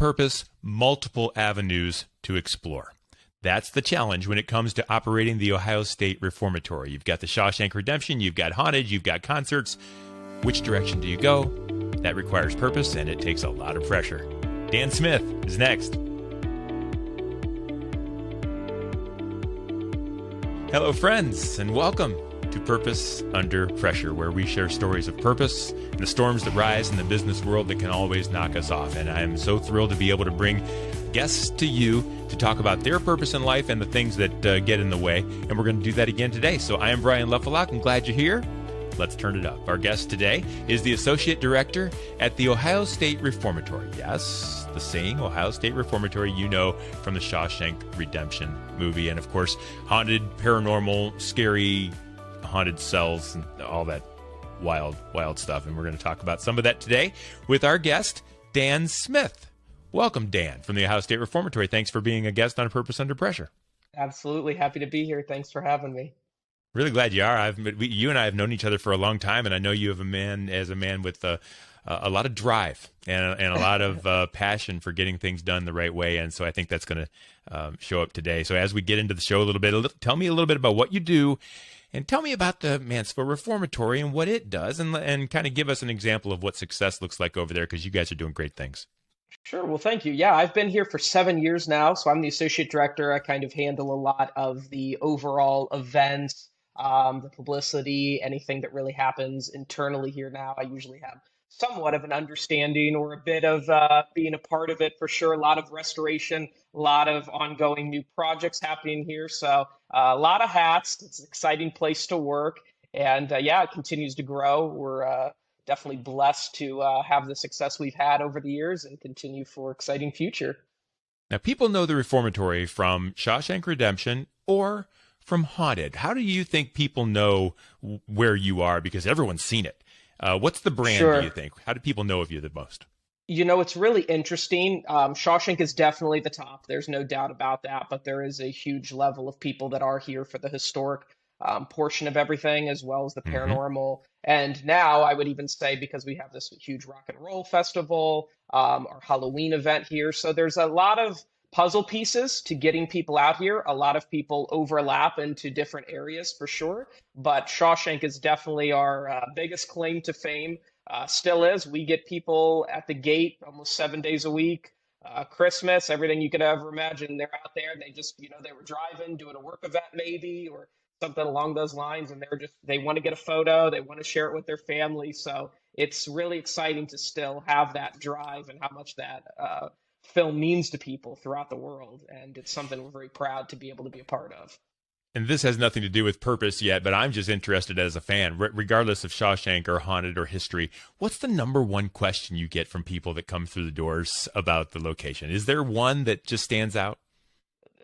purpose, multiple avenues to explore. That's the challenge when it comes to operating the Ohio State Reformatory. You've got the Shawshank Redemption, you've got haunted, you've got concerts. Which direction do you go? That requires purpose, and it takes a lot of pressure. Dan Smith is next. Hello, friends, and welcome to Purpose Under Pressure, where we share stories of purpose and the storms that rise in the business world that can always knock us off. And I am so thrilled to be able to bring guests to you to talk about their purpose in life and the things that get in the way. And we're going to do that again today. So I am Brian Leffelock. I'm glad you're here. Let's turn it up. Our guest today is the Associate Director at the Ohio State Reformatory. Yes, the saying Ohio State Reformatory, you know from the Shawshank Redemption movie. And of course, haunted, paranormal, scary, haunted cells, and all that wild stuff. And we're going to talk about some of that today with our guest, Dan Smith. Welcome, Dan, from the Ohio State Reformatory. Thanks for being a guest on Purpose Under Pressure. Absolutely. Happy to be here. Thanks for having me. Really glad you are. You and I have known each other for a long time, and I know you have a man with a lot of drive and a lot of passion for getting things done the right way. And so I think that's going to show up today. So as we get into the show a little bit, tell me a little bit about what you do, and tell me about the Mansfield Reformatory and what it does, and kind of give us an example of what success looks like over there, because you guys are doing great things. Sure. Well, thank you. Yeah, I've been here for 7 years now, so I'm the associate director. I kind of handle a lot of the overall events, the publicity, anything that really happens internally here now. I usually have somewhat of an understanding or a bit of being a part of it for sure. A lot of restoration, a lot of ongoing new projects happening here. So a lot of hats. It's an exciting place to work. And yeah, it continues to grow. We're definitely blessed to have the success we've had over the years and continue for exciting future. Now, people know the Reformatory from Shawshank Redemption or from Haunted. How do you think people know where you are? Because everyone's seen it. What's the brand, Sure. do you think? How do people know of you the most? You know, it's really interesting. Shawshank is definitely the top. There's no doubt about that. But there is a huge level of people that are here for the historic portion of everything, as well as the paranormal. And now I would even say, because we have this huge rock and roll festival, our Halloween event here. So there's a lot of puzzle pieces to getting people out here. A lot of people overlap into different areas for sure. But Shawshank is definitely our biggest claim to fame. Still is. We get people at the gate almost 7 days a week. Christmas, everything you could ever imagine. They're out there. They just, they were driving, doing a work event maybe, or something along those lines. And they want to get a photo. They want to share it with their family. So it's really exciting to still have that drive and how much that film means to people throughout the world. And it's something we're very proud to be able to be a part of. And this has nothing to do with purpose yet, but I'm just interested as a fan, regardless of Shawshank or Haunted or history. What's the number one question you get from people that come through the doors about the location? Is there one that just stands out?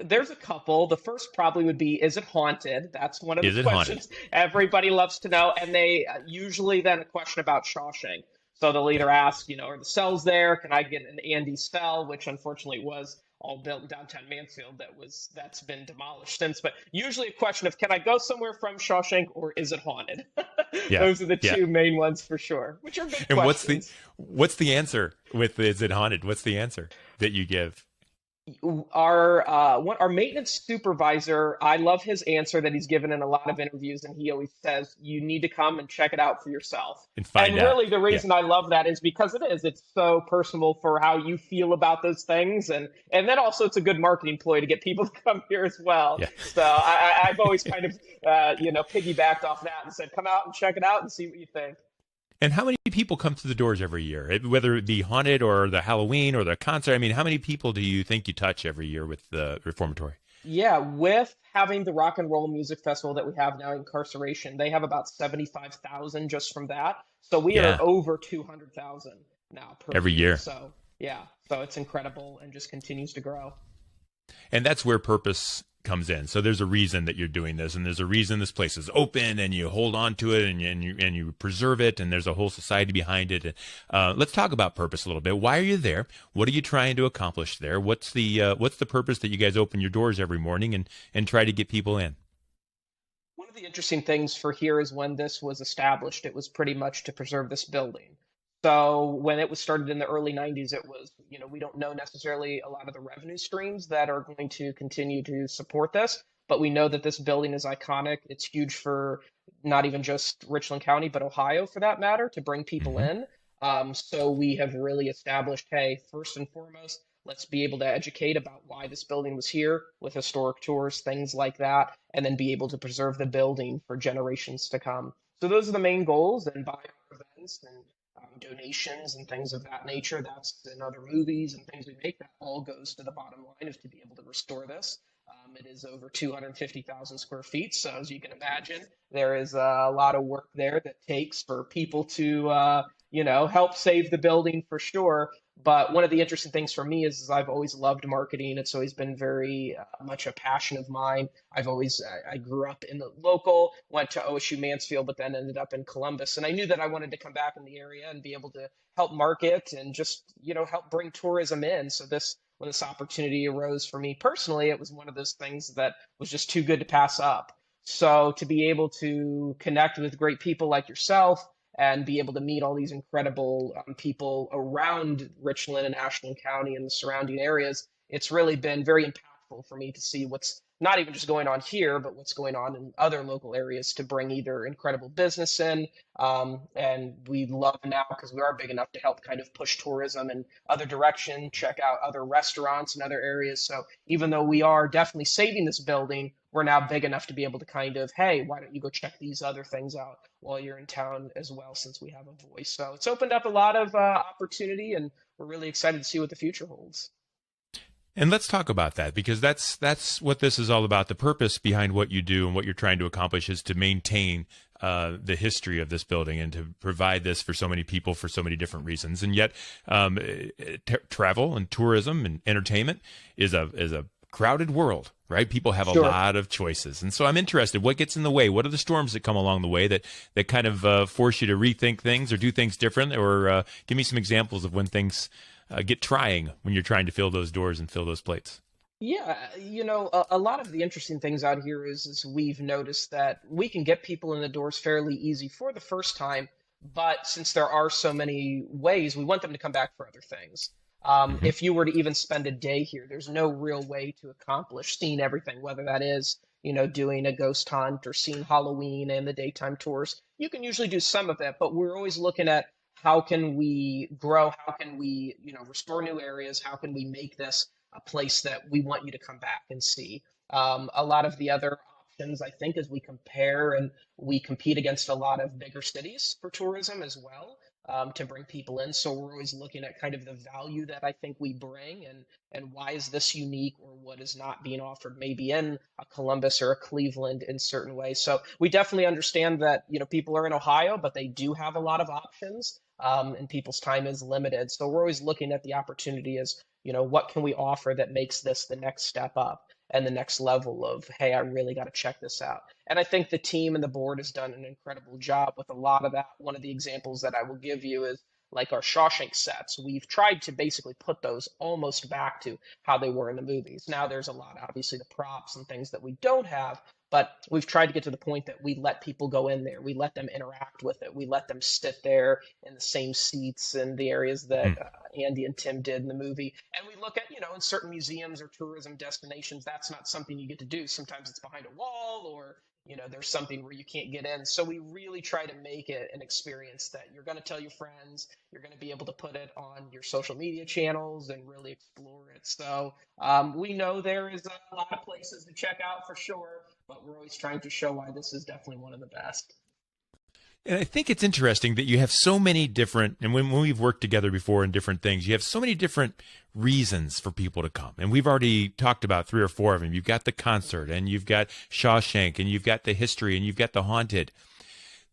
There's a couple. The first probably would be, is it haunted? That's one of the questions haunted? Everybody loves to know. And they usually then a question about Shawshank. So they'll either ask, are the cells there? Can I get an Andy cell, which unfortunately was all built in downtown Mansfield. That's been demolished since. But usually a question of, can I go somewhere from Shawshank, or is it haunted? Yeah. Those are the two main ones for sure, which are good and questions. What's the answer with is it haunted? What's the answer that you give? Our maintenance supervisor, I love his answer that he's given in a lot of interviews, and he always says, you need to come and check it out for yourself. And find out. Really the reason I love that is because it's so personal for how you feel about those things, and then also it's a good marketing ploy to get people to come here as well. Yeah. So I've always kind of piggybacked off that and said, come out and check it out and see what you think. And how many people come through the doors every year, whether it be Haunted or the Halloween or the concert? I mean, how many people do you think you touch every year with the Reformatory? Yeah, with having the rock and roll music festival that we have now, Incarceration, they have about 75,000 just from that. So we are over 200,000 now per every year. So so it's incredible and just continues to grow. And that's where purpose comes in. So there's a reason that you're doing this, and there's a reason this place is open, and you hold on to it, and you preserve it, and there's a whole society behind it. Let's talk about purpose a little bit. Why are you there? What are you trying to accomplish there? What's the purpose that you guys open your doors every morning and try to get people in? One of the interesting things for here is when this was established, it was pretty much to preserve this building. So when it was started in the early 90s, it was, we don't know necessarily a lot of the revenue streams that are going to continue to support this, but we know that this building is iconic. It's huge for not even just Richland County, but Ohio for that matter, to bring people Hmm. in. So we have really established, hey, first and foremost, let's be able to educate about why this building was here with historic tours, things like that, and then be able to preserve the building for generations to come. So those are the main goals, and by our events and donations and things of that nature. That's in other movies and things we make. That all goes to the bottom line is to be able to restore this. It is over 250,000 square feet, so as you can imagine, there is a lot of work there that takes for people to, help save the building for sure. But one of the interesting things for me is I've always loved marketing. It's always been very much a passion of mine. I grew up in the local, went to OSU Mansfield, but then ended up in Columbus. And I knew that I wanted to come back in the area and be able to help market and just, help bring tourism in. So when this opportunity arose for me personally, it was one of those things that was just too good to pass up. So to be able to connect with great people like yourself and be able to meet all these incredible people around Richland and Ashland County and the surrounding areas, it's really been very impactful for me to see what's not even just going on here, but what's going on in other local areas to bring either incredible business in. And we love now because we are big enough to help kind of push tourism in other direction, check out other restaurants and other areas. So even though we are definitely saving this building, we're now big enough to be able to kind of, hey, why don't you go check these other things out while you're in town as well, since we have a voice. So it's opened up a lot of opportunity, and we're really excited to see what the future holds. And let's talk about that, because that's what this is all about. The purpose behind what you do and what you're trying to accomplish is to maintain the history of this building and to provide this for so many people for so many different reasons. And yet, travel and tourism and entertainment is a crowded world, right? People have a Sure. lot of choices, and so I'm interested. What gets in the way? What are the storms that come along the way that kind of force you to rethink things or do things different? Or give me some examples of when things get trying when you're trying to fill those doors and fill those plates. Yeah, a lot of the interesting things out here is we've noticed that we can get people in the doors fairly easy for the first time, but since there are so many ways, we want them to come back for other things. Hmm. If you were to even spend a day here, there's no real way to accomplish seeing everything, whether that is, doing a ghost hunt or seeing Halloween and the daytime tours. You can usually do some of that, but we're always looking at how can we grow, how can we, restore new areas, how can we make this a place that we want you to come back and see. A lot of the other options, I think, as we compare and we compete against a lot of bigger cities for tourism as well, to bring people in. So we're always looking at kind of the value that I think we bring, and why is this unique or what is not being offered maybe in a Columbus or a Cleveland in certain ways. So we definitely understand that, people are in Ohio, but they do have a lot of options. And people's time is limited. So we're always looking at the opportunity as, what can we offer that makes this the next step up and the next level of, hey, I really got to check this out. And I think the team and the board has done an incredible job with a lot of that. One of the examples that I will give you is like our Shawshank sets. We've tried to basically put those almost back to how they were in the movies. Now there's a lot, obviously, the props and things that we don't have, but we've tried to get to the point that we let people go in there. We let them interact with it. We let them sit there in the same seats in the areas that Andy and Tim did in the movie. And we look at, in certain museums or tourism destinations, that's not something you get to do. Sometimes it's behind a wall or, there's something where you can't get in. So we really try to make it an experience that you're going to tell your friends, you're going to be able to put it on your social media channels and really explore it. So we know there is a lot of places to check out for sure, but we're always trying to show why this is definitely one of the best. And I think it's interesting that you have so many different, and when we've worked together before in different things, you have so many different reasons for people to come. And we've already talked about three or four of them. You've got the concert, and you've got Shawshank, and you've got the history, and you've got the haunted.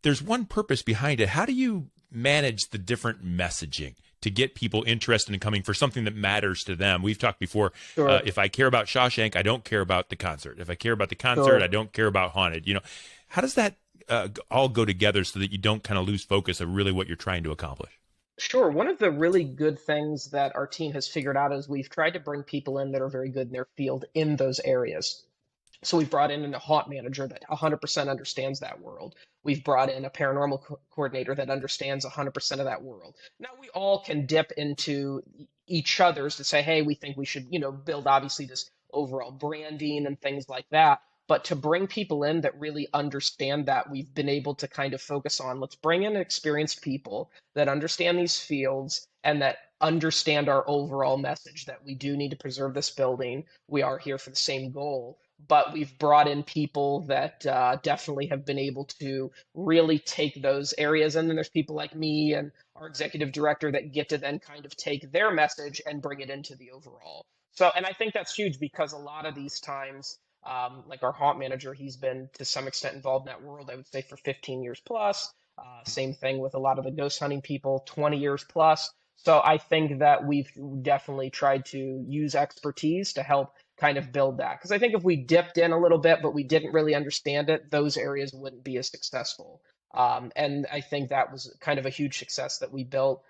There's one purpose behind it. How do you manage the different messaging to get people interested in coming for something that matters to them? We've talked before. Sure, If I care about Shawshank, I don't care about the concert. If I care about the concert, I sure. don't care about haunted. How does that all go together so that you don't kind of lose focus of really what you're trying to accomplish? Sure. One of the really good things that our team has figured out is we've tried to bring people in that are very good in their field in those areas. So we've brought in a haunt manager that 100% understands that world. We've brought in a paranormal coordinator that understands 100% of that world. Now we all can dip into each other's to say, hey, we think we should, build obviously this overall branding and things like that. But to bring people in that really understand that, we've been able to kind of focus on let's bring in experienced people that understand these fields and that understand our overall message that we do need to preserve this building. We are here for the same goal, but we've brought in people that definitely have been able to really take those areas. And then there's people like me and our executive director that get to then kind of take their message and bring it into the overall. So, and I think that's huge because a lot of these times, like our haunt manager, he's been to some extent involved in that world, I would say for 15 years plus. Same thing with a lot of the ghost hunting people, 20 years plus. So I think that we've definitely tried to use expertise to help kind of build that. Because I think if we dipped in a little bit, but we didn't really understand it, those areas wouldn't be as successful. And I think that was kind of a huge success that we built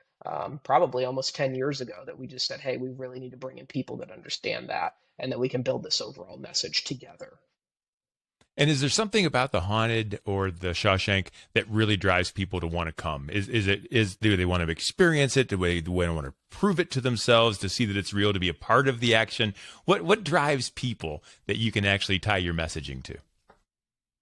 probably almost 10 years ago, that we just said, hey, we really need to bring in people that understand that and that we can build this overall message together. And is there something about the haunted or the Shawshank that really drives people to want to come? Do they want to experience it? Do they want to prove it to themselves, to see that it's real, to be a part of the action? What drives people that you can actually tie your messaging to?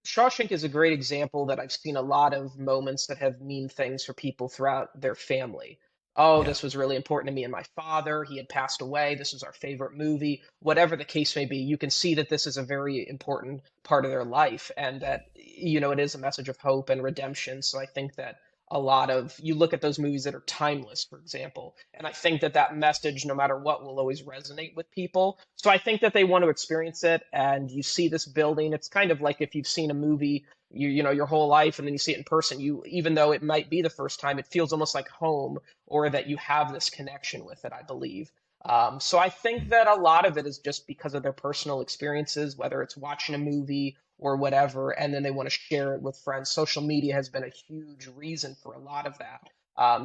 Shawshank is a great example that I've seen a lot of moments that have mean things for people throughout their family. Oh, Yeah. this was really important to me and my father. He had passed away. This was our favorite movie. Whatever the case may be, you can see that this is a very important part of their life and that, it is a message of hope and redemption. So I think that a lot of you look at those movies that are timeless, for example, and I think that that message, no matter what, will always resonate with people. So I think that they want to experience it. And you see this building, it's kind of like if you've seen a movie your whole life and then you see it in person, you even though it might be the first time, it feels almost like home, or that you have this connection with it, I believe. So I think that a lot of it is just because of their personal experiences, whether it's watching a movie or whatever, and then they want to share it with friends. Social media has been a huge reason for a lot of that.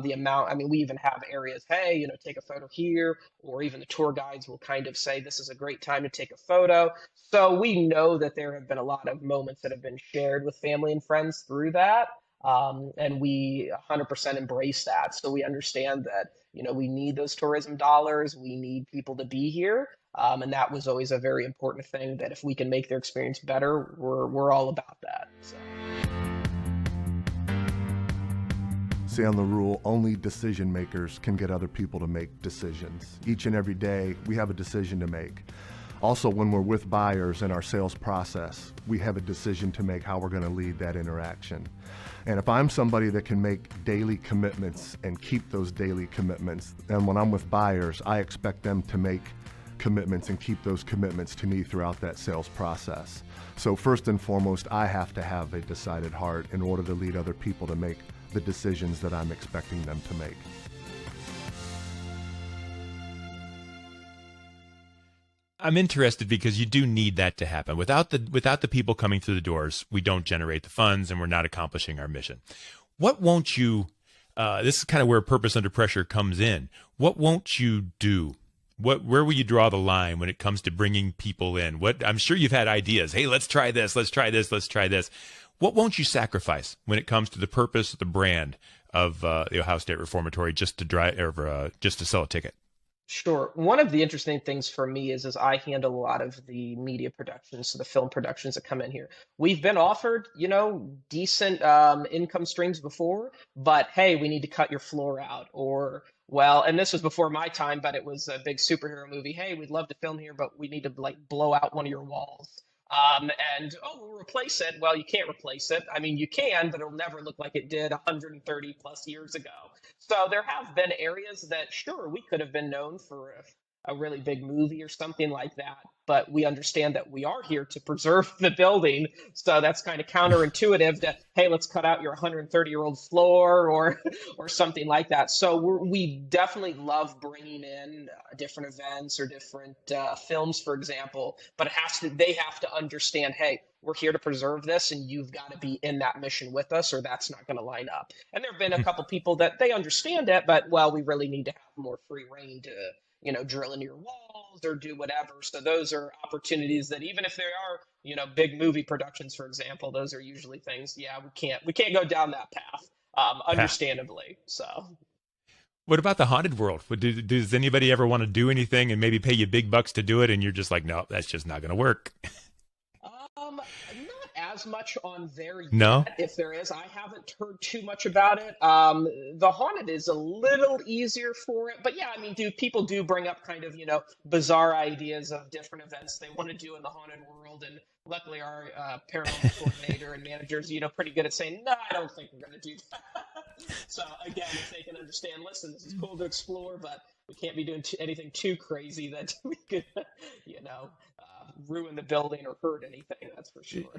The amount, I mean, we even have areas, hey, take a photo here, or even the tour guides will kind of say, this is a great time to take a photo. So we know that there have been a lot of moments that have been shared with family and friends through that. And we 100% embrace that. So we understand that, we need those tourism dollars. We need people to be here. And that was always a very important thing, that if we can make their experience better, we're all about that. So. Say on the rule, only decision makers can get other people to make decisions. Each and every day, we have a decision to make. Also, when we're with buyers in our sales process, we have a decision to make how we're going to lead that interaction. And if I'm somebody that can make daily commitments and keep those daily commitments, then when I'm with buyers, I expect them to make commitments and keep those commitments to me throughout that sales process. So first and foremost, I have to have a decided heart in order to lead other people to make the decisions that I'm expecting them to make. I'm interested because you do need that to happen. Without the people coming through the doors, we don't generate the funds and we're not accomplishing our mission. What won't you, this is kind of where purpose under pressure comes in. What won't you do? Where will you draw the line when it comes to bringing people in? I'm sure you've had ideas. Hey, let's try this. Let's try this. Let's try this. What won't you sacrifice when it comes to the purpose, the brand of the Ohio State Reformatory, just to sell a ticket? Sure. One of the interesting things for me is I handle a lot of the media productions, so the film productions that come in here. We've been offered, decent income streams before, but hey, we need to cut your floor out. Or, well, and this was before my time, but it was a big superhero movie. Hey, we'd love to film here, but we need to blow out one of your walls. And we'll replace it. Well, you can't replace it. I mean, you can, but it'll never look like it did 130 plus years ago. So there have been areas that, sure, we could have been known for a really big movie or something like that, but we understand that we are here to preserve the building. So that's kind of counterintuitive to, hey, let's cut out your 130-year-old floor or something like that. So we definitely love bringing in different events or different films, for example, but they have to understand, hey, we're here to preserve this and you've got to be in that mission with us or that's not going to line up. And there have been a couple people that they understand it, but well, we really need to have more free reign to drill into your walls bills or do whatever. So those are opportunities that even if they are, big movie productions, for example, those are usually things, yeah, we can't go down that path, Yeah. understandably. So. What about the haunted world? Does anybody ever want to do anything and maybe pay you big bucks to do it, and you're just like, no, that's just not going to work? Not as much on there No? yet. If there is, I haven't heard too much about it. The haunted is a little easier for it, but yeah, I mean, people do bring up kind of bizarre ideas of different events they want to do in the haunted world, and luckily our paranormal coordinator and manager is pretty good at saying, no, I don't think we're going to do that. So again, if they can understand, listen, this is cool to explore, but we can't be doing anything too crazy that we could, ruin the building or hurt anything. That's for sure.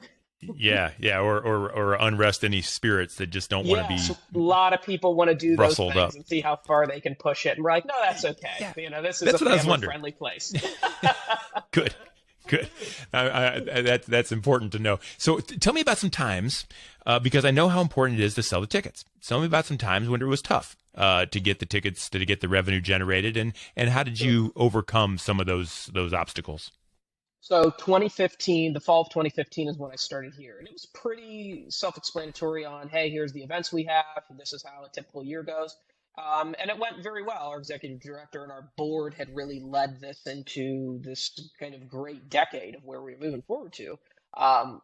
Yeah, or unrest any spirits that just don't want to be. So a lot of people want to do those things up and see how far they can push it, and we're like, no, that's okay. Yeah. This is a family-friendly place. Good. That's important to know. So tell me about some times, because I know how important it is to sell the tickets. Tell me about some times when it was tough to get the tickets, to get the revenue generated, and how did you overcome some of those obstacles? So 2015, the fall of 2015 is when I started here. And it was pretty self-explanatory on, hey, here's the events we have. This is how a typical year goes. And it went very well. Our executive director and our board had really led this into this kind of great decade of where we were moving forward to.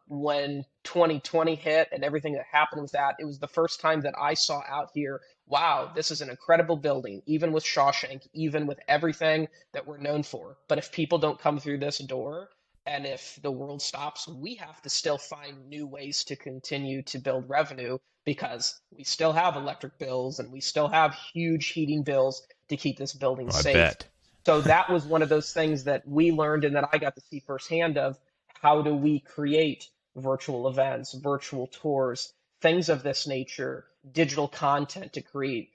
When 2020 hit and everything that happened with that, it was the first time that I saw out here, wow, this is an incredible building, even with Shawshank, even with everything that we're known for. But if people don't come through this door, and if the world stops, we have to still find new ways to continue to build revenue, because we still have electric bills and we still have huge heating bills to keep this building safe. I bet. So that was one of those things that we learned and that I got to see firsthand of, how do we create virtual events, virtual tours, things of this nature, digital content to create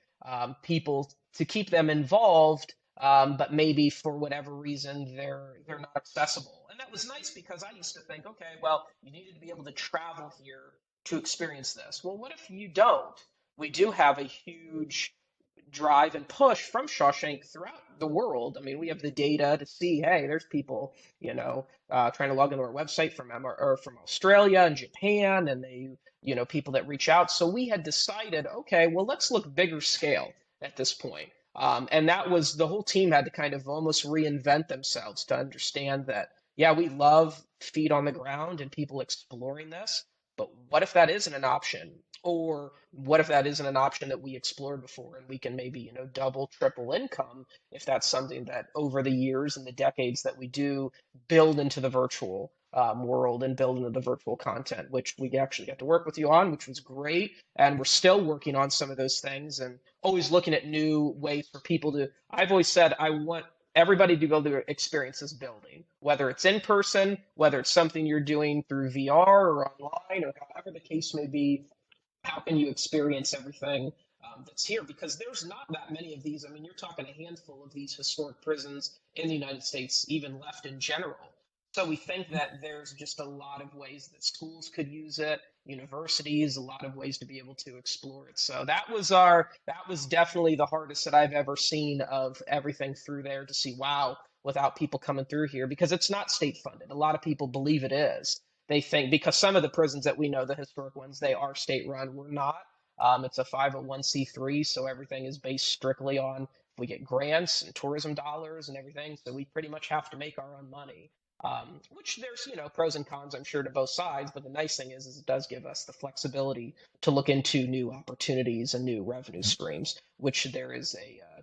people, to keep them involved, but maybe for whatever reason they're not accessible. And that was nice, because I used to think, okay, well, you needed to be able to travel here to experience this. Well, what if you don't? We do have a huge drive and push from Shawshank throughout the world. I mean, we have the data to see, hey, there's people, trying to log into our website from from Australia and Japan, and they, people that reach out. So we had decided, okay, well, let's look bigger scale at this point. And that was, the whole team had to kind of almost reinvent themselves to understand that, yeah, we love feet on the ground and people exploring this, but what if that isn't an option? Or what if that isn't an option that we explored before, and we can maybe, double, triple income if that's something that over the years and the decades that we do build into the virtual world and build into the virtual content, which we actually got to work with you on, which was great. And we're still working on some of those things and always looking at new ways for people to, I've always said, I want everybody to be able to experience this building, whether it's in person, whether it's something you're doing through VR or online or however the case may be. How can you experience everything that's here? Because there's not that many of these. I mean, you're talking a handful of these historic prisons in the United States, even left in general. So we think that there's just a lot of ways that schools could use it, universities, a lot of ways to be able to explore it. So that was definitely the hardest that I've ever seen of everything through there, to see, wow, without people coming through here, because it's not state funded. A lot of people believe it is. They think, because some of the prisons that we know, the historic ones, they are state run. We're not. It's a 501c3, so everything is based strictly on, we get grants and tourism dollars and everything. So we pretty much have to make our own money. Which there's, pros and cons, I'm sure, to both sides. But the nice thing is it does give us the flexibility to look into new opportunities and new revenue streams, which there is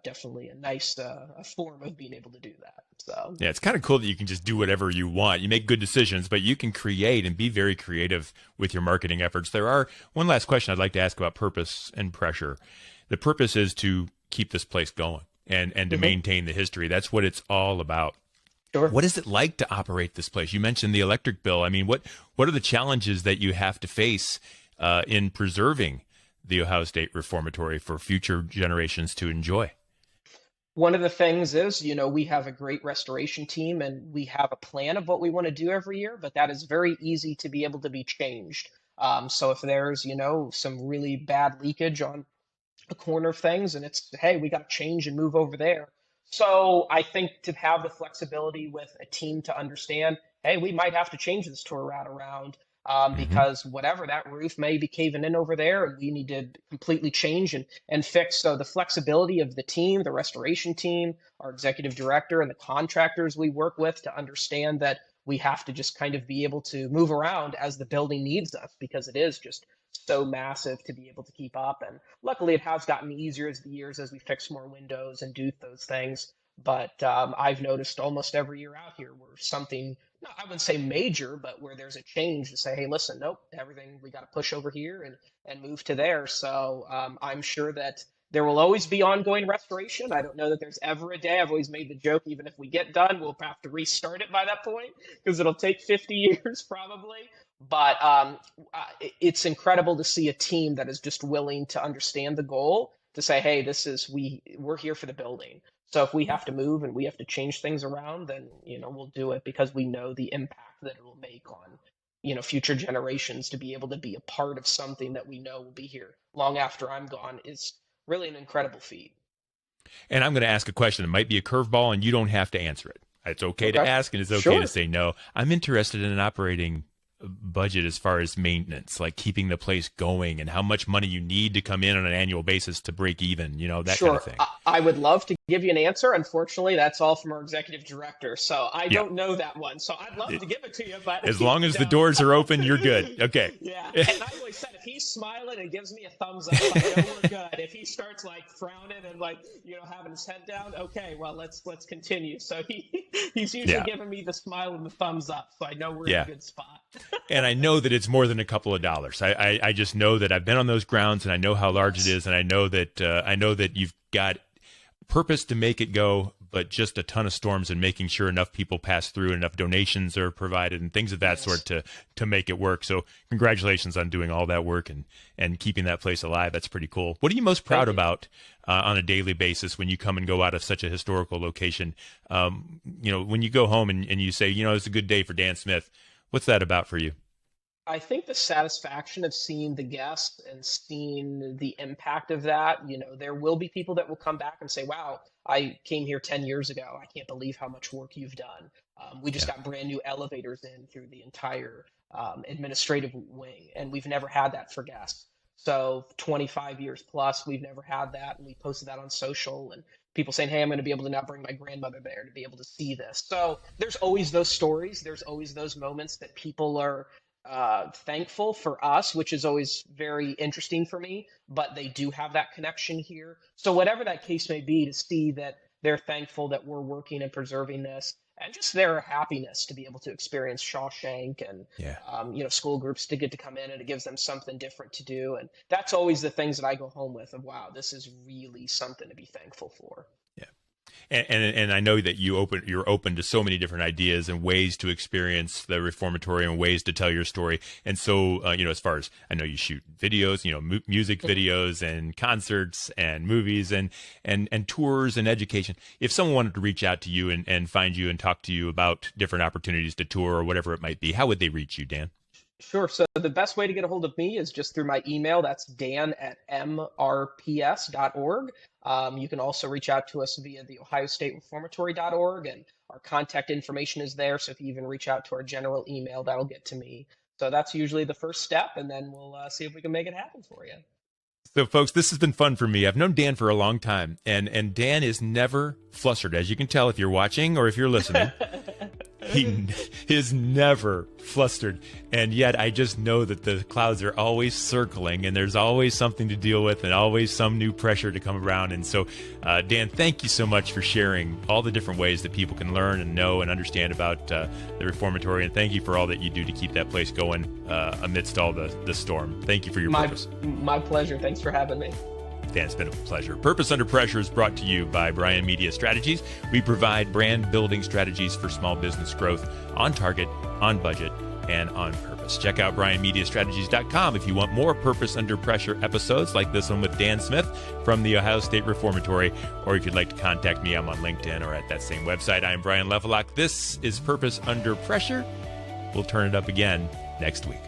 definitely a nice a form of being able to do that. So yeah, it's kind of cool that you can just do whatever you want. You make good decisions, but you can create and be very creative with your marketing efforts. There are one last question I'd like to ask about purpose and pressure. The purpose is to keep this place going and to maintain the history. That's what it's all about. Sure. What is it like to operate this place? You mentioned the electric bill. I mean, what are the challenges that you have to face in preserving the Ohio State Reformatory for future generations to enjoy? One of the things is, we have a great restoration team and we have a plan of what we want to do every year, but that is very easy to be able to be changed. So if there's, some really bad leakage on a corner of things and it's, hey, we got to change and move over there. So I think to have the flexibility with a team to understand, hey, we might have to change this tour route around Hmm. because whatever that roof may be caving in over there, and we need to completely change and fix. So the flexibility of the team, the restoration team, our executive director, and the contractors we work with to understand that we have to just kind of be able to move around as the building needs us because it is just so massive to be able to keep up. And luckily, it has gotten easier as the years as we fix more windows and do those things. But I've noticed almost every year out here where something, no, I wouldn't say major, but where there's a change to say, hey, listen, nope, everything we got to push over here and move to there. So I'm sure that there will always be ongoing restoration. I don't know that there's ever a day. I've always made the joke, even if we get done, we'll have to restart it by that point because it'll take 50 years probably. But it's incredible to see a team that is just willing to understand the goal to say, hey, we're here for the building. So if we have to move and we have to change things around, then we'll do it because we know the impact that it will make on future generations to be able to be a part of something that we know will be here long after I'm gone is really an incredible feat. And I'm going to ask a question that might be a curveball, and you don't have to answer it. It's okay to Okay. ask, and it's okay Sure. to say no. I'm interested in an operating budget as far as maintenance, like keeping the place going, and how much money you need to come in on an annual basis to break even, that kind Sure. of thing. I would love to give you an answer. Unfortunately, that's all from our executive director. So I Yeah. don't know that one. So I'd love to give it to you, but As long as the no. doors are open, you're good. Okay. Yeah. And I always said if he's smiling and gives me a thumbs up, I know we're good. If he starts like frowning and like, having his head down, okay, well let's continue. So he's usually Yeah. giving me the smile and the thumbs up. So I know we're Yeah. in a good spot. And I know that it's more than a couple of dollars. I just know that I've been on those grounds, and I know how large it is, and I know that you've got purpose to make it go, but just a ton of storms and making sure enough people pass through, and enough donations are provided, and things of that sort to make it work. So congratulations on doing all that work and keeping that place alive. That's pretty cool. What are you most proud about on a daily basis when you come and go out of such a historical location? When you go home and you say, it's a good day for Dan Smith. What's that about for you? I think the satisfaction of seeing the guests and seeing the impact of that, there will be people that will come back and say, wow, I came here 10 years ago. I can't believe how much work you've done. We just got brand new elevators in through the entire administrative wing, and we've never had that for guests. So 25 years plus, we've never had that. And we posted that on social, and people saying, hey, I'm going to be able to now bring my grandmother there to be able to see this. So there's always those stories. There's always those moments that people are thankful for us, which is always very interesting for me, but they do have that connection here. So whatever that case may be, to see that they're thankful that we're working and preserving this, and just their happiness to be able to experience Shawshank and, school groups to get to come in, and it gives them something different to do. And that's always the things that I go home with of, wow, this is really something to be thankful for. And I know that you're open to so many different ideas and ways to experience the Reformatory and ways to tell your story. And so, as far as I know, you shoot videos, music videos and concerts and movies and tours and education. If someone wanted to reach out to you and find you and talk to you about different opportunities to tour or whatever it might be, how would they reach you, Dan? Sure. So the best way to get a hold of me is just through my email. That's dan@mrps.org. You can also reach out to us via the ohiostatereformatory.org, and our contact information is there. So if you even reach out to our general email, that'll get to me. So that's usually the first step, and then we'll see if we can make it happen for you. So, folks, this has been fun for me. I've known Dan for a long time, and Dan is never flustered, as you can tell if you're watching or if you're listening. He is never flustered, and yet I just know that the clouds are always circling, and there's always something to deal with and always some new pressure to come around. And so, Dan, thank you so much for sharing all the different ways that people can learn and know and understand about the Reformatory, and thank you for all that you do to keep that place going amidst all the storm. Thank you for your purpose. My pleasure. Thanks for having me. Dan, it's been a pleasure. Purpose Under Pressure is brought to you by Brian Media Strategies. We provide brand building strategies for small business growth on target, on budget, and on purpose. Check out brianmediastrategies.com if you want more Purpose Under Pressure episodes like this one with Dan Smith from the Ohio State Reformatory, or if you'd like to contact me, I'm on LinkedIn or at that same website. I am Brian Levelock. This is Purpose Under Pressure. We'll turn it up again next week.